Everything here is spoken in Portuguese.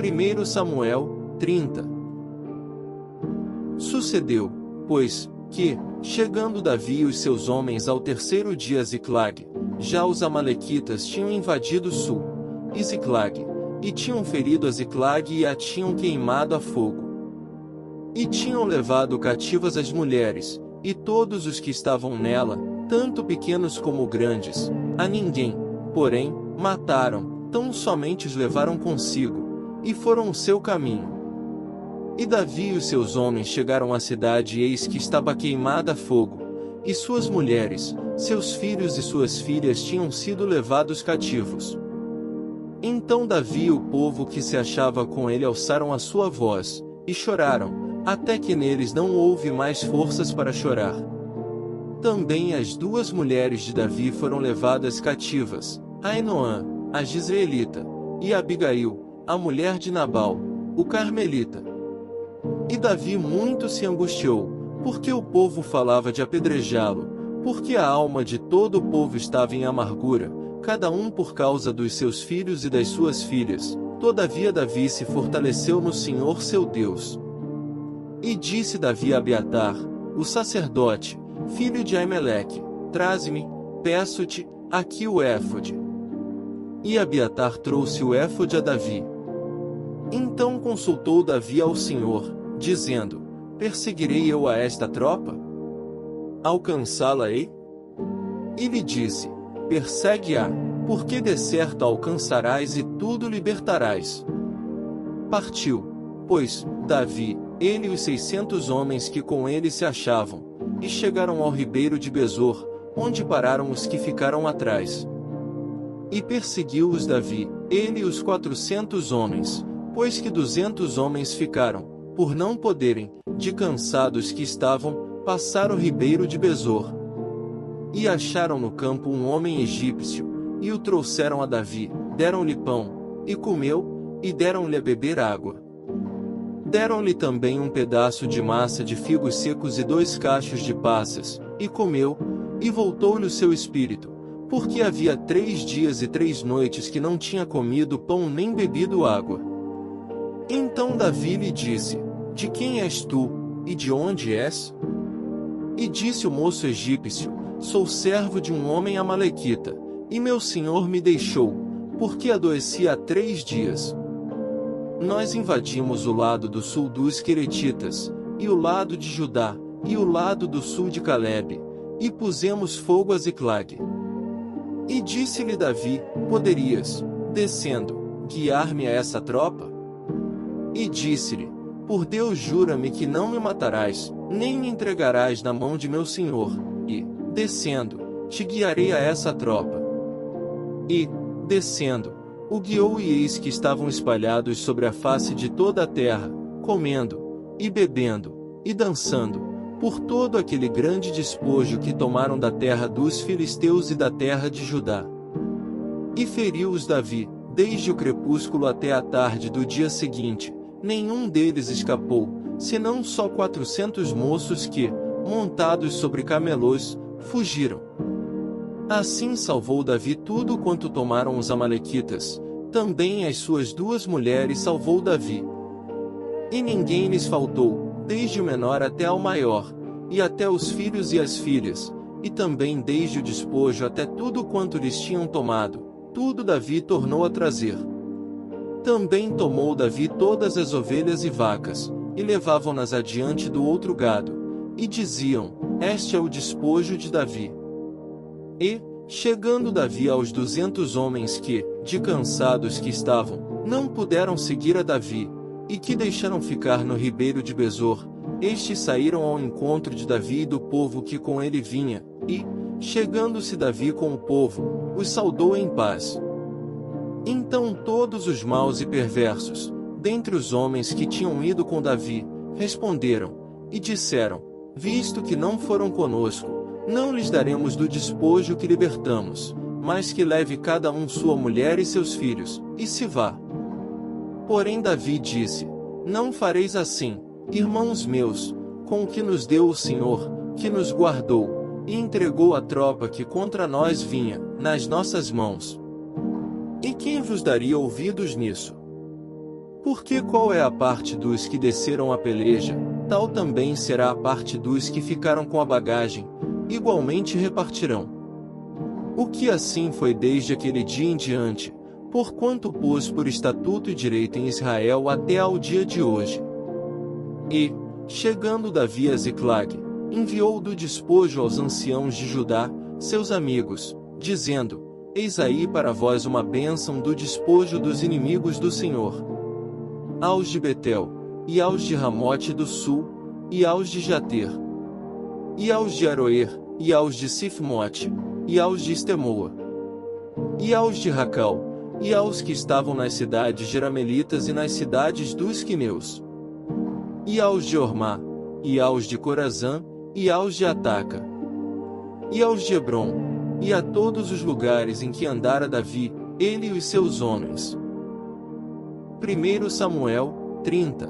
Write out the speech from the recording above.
1 Samuel 30. Sucedeu, pois, que, chegando Davi e os seus homens ao terceiro dia a Ziclag, já os amalequitas tinham invadido sul, e Ziclag, e tinham ferido a Ziclag e a tinham queimado a fogo. E tinham levado cativas as mulheres, e todos os que estavam nela, tanto pequenos como grandes, a ninguém, porém, mataram, tão somente os levaram consigo, e foram o seu caminho. E Davi e os seus homens chegaram à cidade e eis que estava queimada a fogo, e suas mulheres, seus filhos e suas filhas tinham sido levados cativos. Então Davi e o povo que se achava com ele alçaram a sua voz, e choraram, até que neles não houve mais forças para chorar. Também as duas mulheres de Davi foram levadas cativas, Ainoã, a Jizreelita, e Abigail, a mulher de Nabal, o Carmelita. E Davi muito se angustiou, porque o povo falava de apedrejá-lo, porque a alma de todo o povo estava em amargura, cada um por causa dos seus filhos e das suas filhas. Todavia Davi se fortaleceu no Senhor seu Deus. E disse Davi a Abiatar, o sacerdote, filho de Aimeleque: traze-me, peço-te, aqui o éfode. E Abiatar trouxe o éfode a Davi. Então consultou Davi ao Senhor, dizendo: perseguirei eu a esta tropa? Alcançá-la-ei? E lhe disse: persegue-a, porque de certo a alcançarás e tudo libertarás. Partiu, pois, Davi, ele e os 600 homens que com ele se achavam, e chegaram ao ribeiro de Besor, onde pararam os que ficaram atrás. E perseguiu-os Davi, ele e os 400 homens, pois que 200 homens ficaram, por não poderem, de cansados que estavam, passar o ribeiro de Besor. E acharam no campo um homem egípcio, e o trouxeram a Davi, deram-lhe pão, e comeu, e deram-lhe a beber água. Deram-lhe também um pedaço de massa de figos secos e 2 cachos de passas, e comeu, e voltou-lhe o seu espírito, porque havia 3 dias e 3 noites que não tinha comido pão nem bebido água. Então Davi lhe disse: de quem és tu, e de onde és? E disse o moço egípcio: sou servo de um homem amalequita, e meu senhor me deixou, porque adoeci há 3 dias. Nós invadimos o lado do sul dos Queretitas, e o lado de Judá, e o lado do sul de Calebe, e pusemos fogo a Ziclag. E disse-lhe Davi: poderias, descendo, guiar-me a essa tropa? E disse-lhe: por Deus jura-me que não me matarás, nem me entregarás na mão de meu senhor, e, descendo, te guiarei a essa tropa. E, descendo, o guiou e eis que estavam espalhados sobre a face de toda a terra, comendo, e bebendo, e dançando, por todo aquele grande despojo que tomaram da terra dos filisteus e da terra de Judá. E feriu-os Davi, desde o crepúsculo até a tarde do dia seguinte, nenhum deles escapou, senão só 400 moços que, montados sobre camelos, fugiram. Assim salvou Davi tudo quanto tomaram os amalequitas, também as suas 2 mulheres salvou Davi. E ninguém lhes faltou, desde o menor até ao maior, e até os filhos e as filhas, e também desde o despojo até tudo quanto lhes tinham tomado, tudo Davi tornou a trazer. Também tomou Davi todas as ovelhas e vacas, e levavam-nas adiante do outro gado, e diziam: este é o despojo de Davi. E, chegando Davi aos 200 homens que, de cansados que estavam, não puderam seguir a Davi, e que deixaram ficar no ribeiro de Besor, estes saíram ao encontro de Davi e do povo que com ele vinha, e, chegando-se Davi com o povo, os saudou em paz. Então todos os maus e perversos, dentre os homens que tinham ido com Davi, responderam, e disseram: visto que não foram conosco, não lhes daremos do despojo que libertamos, mas que leve cada um sua mulher e seus filhos, e se vá. Porém Davi disse: não fareis assim, irmãos meus, com o que nos deu o Senhor, que nos guardou, e entregou a tropa que contra nós vinha, nas nossas mãos. E quem vos daria ouvidos nisso? Porque qual é a parte dos que desceram a peleja, tal também será a parte dos que ficaram com a bagagem, igualmente repartirão. O que assim foi desde aquele dia em diante, porquanto pôs por estatuto e direito em Israel até ao dia de hoje. E, chegando Davi a Ziclag, enviou do despojo aos anciãos de Judá, seus amigos, dizendo: Eis aí para vós uma bênção do despojo dos inimigos do Senhor. Aos de Betel, e aos de Ramote do sul, e aos de Jater, e aos de Aroer, e aos de Sifmote, e aos de Estemoa, e aos de Racal, e aos que estavam nas cidades jeramelitas e nas cidades dos quineus, e aos de Ormá, e aos de Corazã, e aos de Ataca, e aos de Hebron, e a todos os lugares em que andara Davi, ele e os seus homens. 1 Samuel 30.